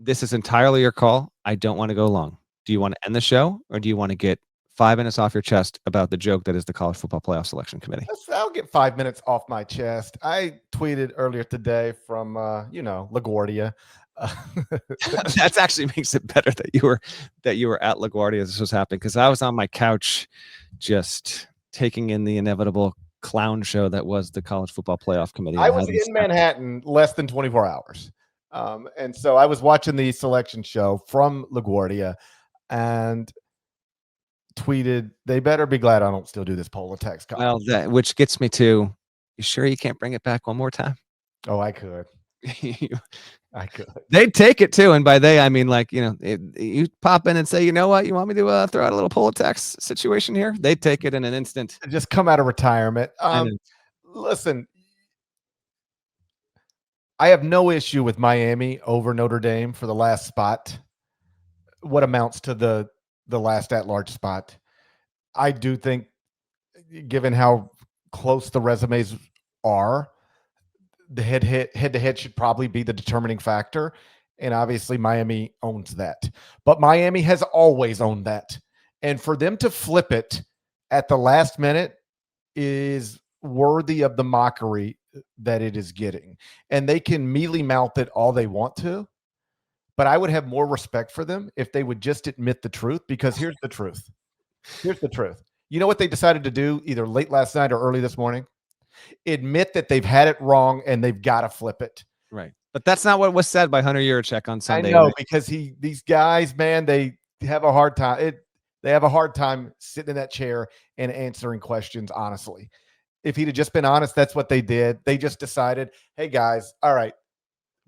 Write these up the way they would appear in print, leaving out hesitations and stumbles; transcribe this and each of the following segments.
This is entirely your call. I don't want to go long. Do you want to end the show, or do you want to get 5 minutes off your chest about the joke that is the College Football Playoff Selection Committee? I'll get 5 minutes off my chest. I tweeted earlier today from, LaGuardia. That actually makes it better that you were at LaGuardia as this was happening, because I was on my couch just taking in the inevitable clown show that was the College Football Playoff Committee. I was in Manhattan less than 24 hours. And so I was watching the selection show from LaGuardia and tweeted, they better be glad I don't still do this poll and text. Well, which gets me to, you sure you can't bring it back one more time? Oh, I could. I could. They'd take it too. And by they, I mean, like, you pop in and say, you know what, you want me to throw out a little poll text situation here? They'd take it in an instant. Just come out of retirement. Listen, I have no issue with Miami over Notre Dame for the last spot, what amounts to the last at-large spot. I do think, given how close the resumes are, the head-to-head should probably be the determining factor, and obviously Miami owns that. But Miami has always owned that, and for them to flip it at the last minute is worthy of the mockery that it is getting. And they can mealy-mouth it all they want to, but I would have more respect for them if they would just admit the truth, because here's the truth. Here's the truth. You know what they decided to do either late last night or early this morning? Admit that they've had it wrong and they've got to flip it. Right. But that's not what was said by Hunter Yurachek on Sunday. I know, because these guys, man, they have a hard time. They have a hard time sitting in that chair and answering questions honestly. If he'd have just been honest, that's what they did. They just decided, hey, guys, all right,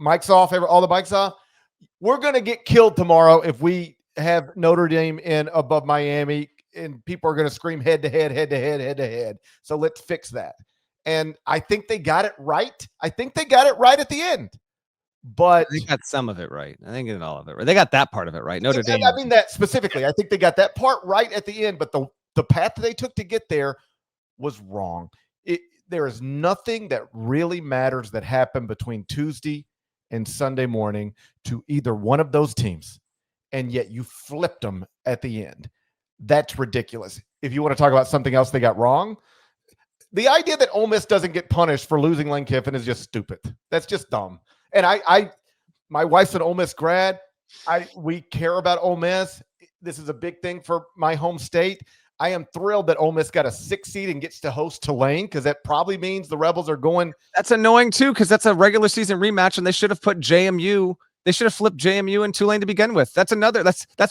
mics off, all the mics off. We're going to get killed tomorrow if we have Notre Dame in above Miami, and people are going to scream head to head, head to head, head to head. So let's fix that. And I think they got it right. I think they got it right at the end. But they got some of it right. I think all of it right. They got that part of it right. Notre Dame. I mean that specifically. I think they got that part right at the end, but the path that they took to get there was wrong. There is nothing that really matters that happened between Tuesday and Sunday morning to either one of those teams, and yet you flipped them at the end. That's ridiculous. If you want to talk about something else they got wrong, the idea that Ole Miss doesn't get punished for losing Lane Kiffin is just stupid. That's just dumb. And my wife's an Ole Miss grad. We care about Ole Miss. This is a big thing for my home state. I am thrilled that Ole Miss got a 6 seed and gets to host Tulane, because that probably means the Rebels are going. That's annoying too, because that's a regular season rematch, and they should have put JMU. They should have flipped JMU and Tulane to begin with. That's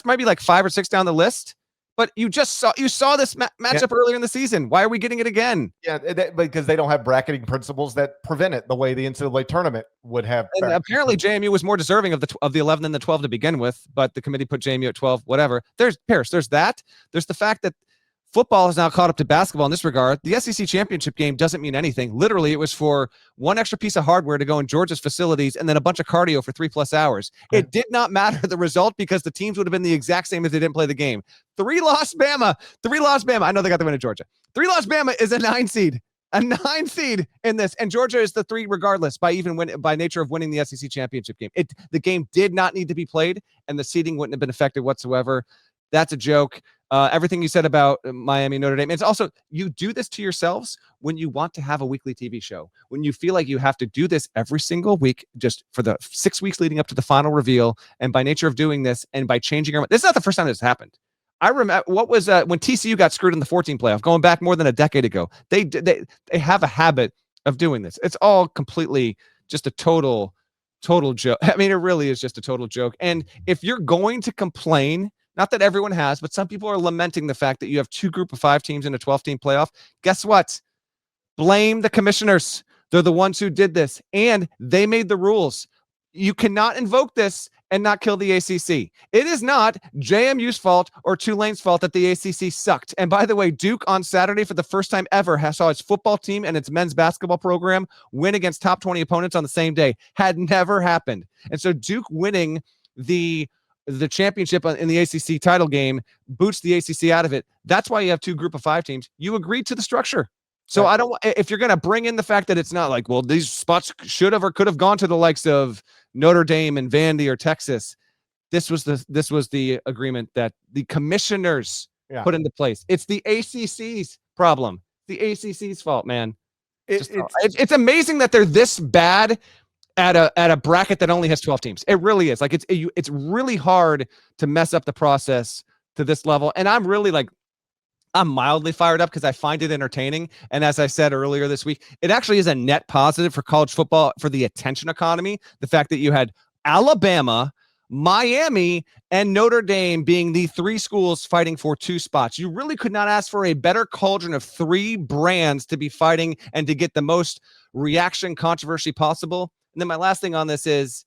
might be like 5 or 6 down the list. But you saw this matchup earlier in the season. Why are we getting it again? Yeah, because they don't have bracketing principles that prevent it the way the NCAA tournament would have. And apparently JMU was more deserving of the 11 than the 12 to begin with, but the committee put JMU at 12, whatever. There's Parrish. There's that. There's the fact that football has now caught up to basketball in this regard. The SEC championship game doesn't mean anything. Literally, it was for one extra piece of hardware to go in Georgia's facilities and then a bunch of cardio for 3+ hours. It did not matter the result, because the teams would have been the exact same if they didn't play the game. 3-loss Bama. I know they got the win at Georgia. 3-loss Bama is a 9 seed. A 9 seed in this. And Georgia is the 3 regardless by nature of winning the SEC championship game. The game did not need to be played, and the seeding wouldn't have been affected whatsoever. That's a joke. Everything you said about Miami, Notre Dame. It's also, you do this to yourselves when you want to have a weekly TV show, when you feel like you have to do this every single week, just for the 6 weeks leading up to the final reveal. And by nature of doing this and by changing this is not the first time this happened. I remember what was when TCU got screwed in the 14 playoff, going back more than a decade ago. They have a habit of doing this. It's all completely just a total joke. I mean, it really is just a total joke. And if you're going to complain, not that everyone has, but some people are lamenting the fact that you have 2 group of 5 teams in a 12-team playoff. Guess what? Blame the commissioners. They're the ones who did this, and they made the rules. You cannot invoke this and not kill the ACC. It is not JMU's fault or Tulane's fault that the ACC sucked. And by the way, Duke on Saturday, for the first time ever, saw its football team and its men's basketball program win against top 20 opponents on the same day. Had never happened. And so Duke winning the championship in the ACC title game boots the ACC out of it. That's why you have 2 group of 5 teams. You agreed to the structure. So if you're going to bring in the fact that it's not like, well, these spots should have or could have gone to the likes of Notre Dame and Vandy or Texas. This was the agreement that the commissioners put into place. It's the ACC's problem. The ACC's fault, man. It's amazing that they're this bad at a bracket that only has 12 teams. It really is. Like it's really hard to mess up the process to this level. And I'm mildly fired up because I find it entertaining. And as I said earlier this week, it actually is a net positive for college football for the attention economy. The fact that you had Alabama, Miami, and Notre Dame being the 3 schools fighting for 2 spots. You really could not ask for a better cauldron of 3 brands to be fighting and to get the most reaction controversy possible. And then my last thing on this is,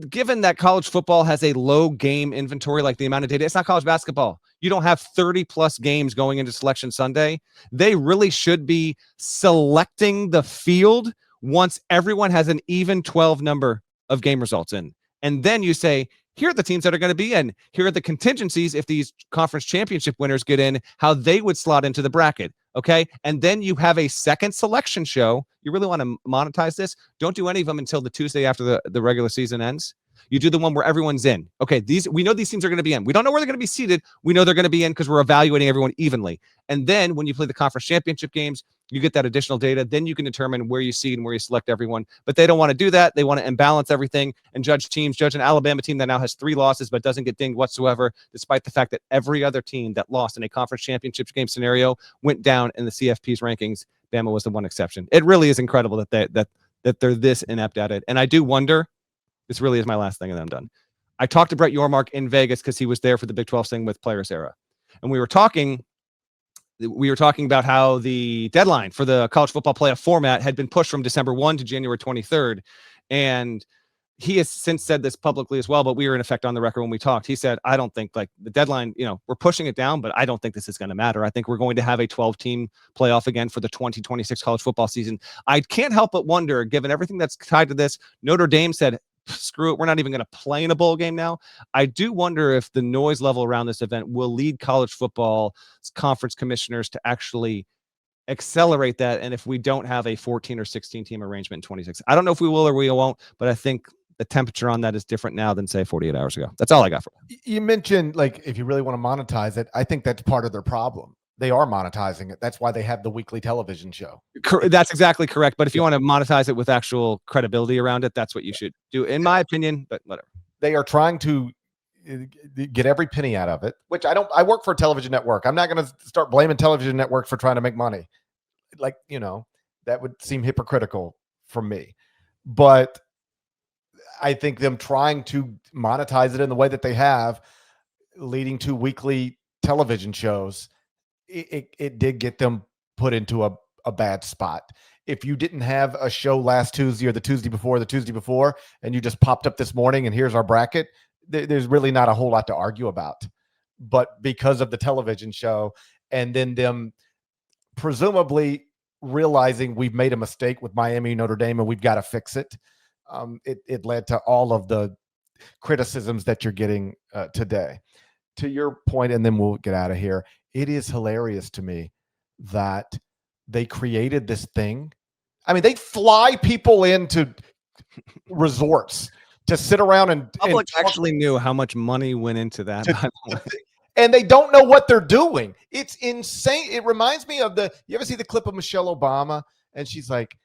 given that college football has a low game inventory, like the amount of data, it's not college basketball. You don't have 30 plus games going into Selection Sunday. They really should be selecting the field once everyone has an even 12 number of game results in. And then you say, here are the teams that are going to be in. Here are the contingencies if these conference championship winners get in, how they would slot into the bracket. Okay. And then you have a second selection show. You really want to monetize this? Don't do any of them until the Tuesday after the regular season ends. You do the one where everyone's in. Okay, we know these teams are going to be in. We don't know where they're going to be seated. We know they're going to be in because we're evaluating everyone evenly. And then when you play the conference championship games, you get that additional data. Then you can determine where you seed and where you select everyone. But they don't want to do that. They want to imbalance everything and judge an Alabama team that now has 3 losses but doesn't get dinged whatsoever, despite the fact that every other team that lost in a conference championship game scenario went down in the CFP's rankings. Bama was the one exception. It really is incredible that they're this inept at it. And I do wonder, this really is my last thing and then I'm done. I talked to Brett Yormark in Vegas because he was there for the Big 12 thing with Players Era. And we were talking about how the deadline for the college football playoff format had been pushed from December 1 to January 23rd. And he has since said this publicly as well, but we were in effect on the record when we talked. He said, I don't think like the deadline, we're pushing it down, but I don't think this is going to matter. I think we're going to have a 12-team playoff again for the 2026 college football season. I can't help but wonder, given everything that's tied to this, Notre Dame said, screw it, we're not even going to play in a bowl game now. I do wonder if the noise level around this event will lead college football conference commissioners to actually accelerate that. And if we don't have a 14 or 16 team arrangement in 26, I don't know if we will or we won't, but I think the temperature on that is different now than say 48 hours ago. That's all I got for you. You mentioned like, if you really want to monetize it, I think that's part of their problem. They are monetizing it. That's why they have the weekly television show. That's exactly correct. But if you want to monetize it with actual credibility around it, that's what you should do, in my opinion, but whatever. They are trying to get every penny out of it, which I work for a television network. I'm not going to start blaming television networks for trying to make money. Like, that would seem hypocritical from me. But I think them trying to monetize it in the way that they have, leading to weekly television shows, it did get them put into a bad spot. If you didn't have a show last Tuesday or the Tuesday before, and you just popped up this morning and here's our bracket, there's really not a whole lot to argue about. But because of the television show and then them presumably realizing we've made a mistake with Miami, Notre Dame, and we've got to fix it, it led to all of the criticisms that you're getting today. To your point, and then we'll get out of here, it is hilarious to me that they created this thing. I mean, they fly people into resorts to sit around and public actually knew how much money went into that. And they don't know what they're doing. It's insane. It reminds me of you ever see the clip of Michelle Obama? And she's like,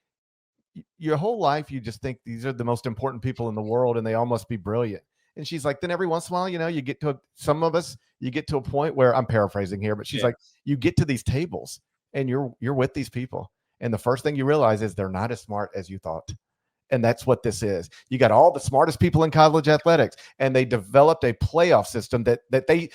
your whole life, you just think these are the most important people in the world and they all must be brilliant. And she's like, then every once in a while, you get to some of us, you get to a point where, I'm paraphrasing here, but she's like, you get to these tables and you're with these people. And the first thing you realize is they're not as smart as you thought. And that's what this is. You got all the smartest people in college athletics, and they developed a playoff system that they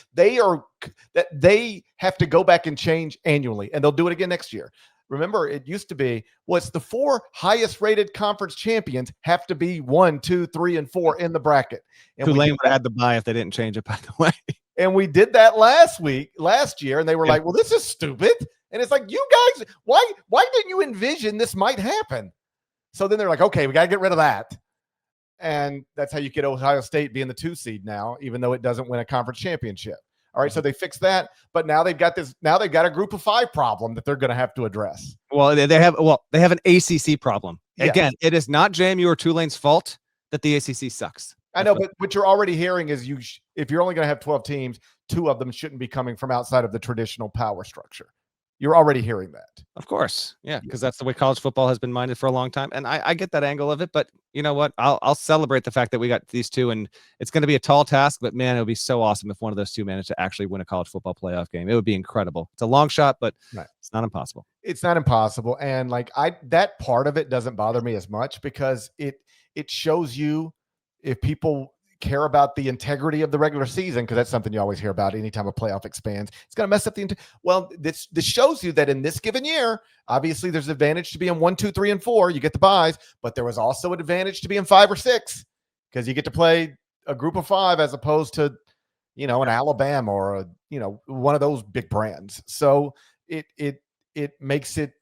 have to go back and change annually, and they'll do it again next year. Remember, it used to be, it's the 4 highest rated conference champions have to be 1, 2, 3, and 4 in the bracket. And Tulane would have had the bye if they didn't change it, by the way. And we did that last year, and they were like, well, this is stupid. And it's like, you guys, why didn't you envision this might happen? So then they're like, okay, we got to get rid of that. And that's how you get Ohio State being the 2 seed now, even though it doesn't win a conference championship. All right, so they fixed that, but now they've got a group of 5 problem that they're going to have to address. Well, they have an ACC problem. Again, it is not JMU or Tulane's fault that the ACC sucks. I know, but what you're already hearing is if you're only going to have 12 teams, 2 of them shouldn't be coming from outside of the traditional power structure. You're already hearing that. Of course. Yeah, because that's the way college football has been minded for a long time. And I get that angle of it, but you know what? I'll celebrate the fact that we got these 2, and it's going to be a tall task, but man, it would be so awesome if one of those 2 managed to actually win a college football playoff game. It would be incredible. It's a long shot, but It's not impossible. It's not impossible. And like that part of it doesn't bother me as much because it shows you if people care about the integrity of the regular season, because that's something you always hear about anytime a playoff expands. It's going to mess up well, this shows you that in this given year, obviously there's an advantage to being 1, 2, 3, and 4. You get the buys, but there was also an advantage to being 5 or 6 because you get to play a group of 5 as opposed to, an Alabama or one of those big brands. So it makes it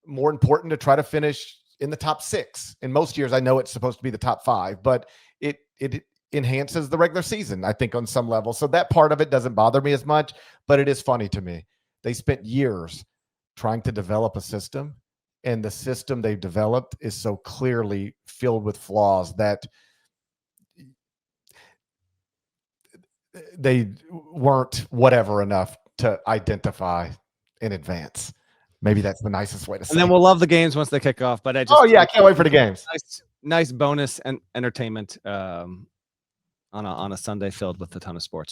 more important to try to finish in the top 6. In most years, I know it's supposed to be the top 5, but it enhances the regular season, I think, on some level. So that part of it doesn't bother me as much, but it is funny to me. They spent years trying to develop a system, and the system they've developed is so clearly filled with flaws that they weren't whatever enough to identify in advance. Maybe that's the nicest way to say it. And then we'll love the games once they kick off. But I can't wait for the games. Nice bonus and entertainment on a Sunday filled with a ton of sports.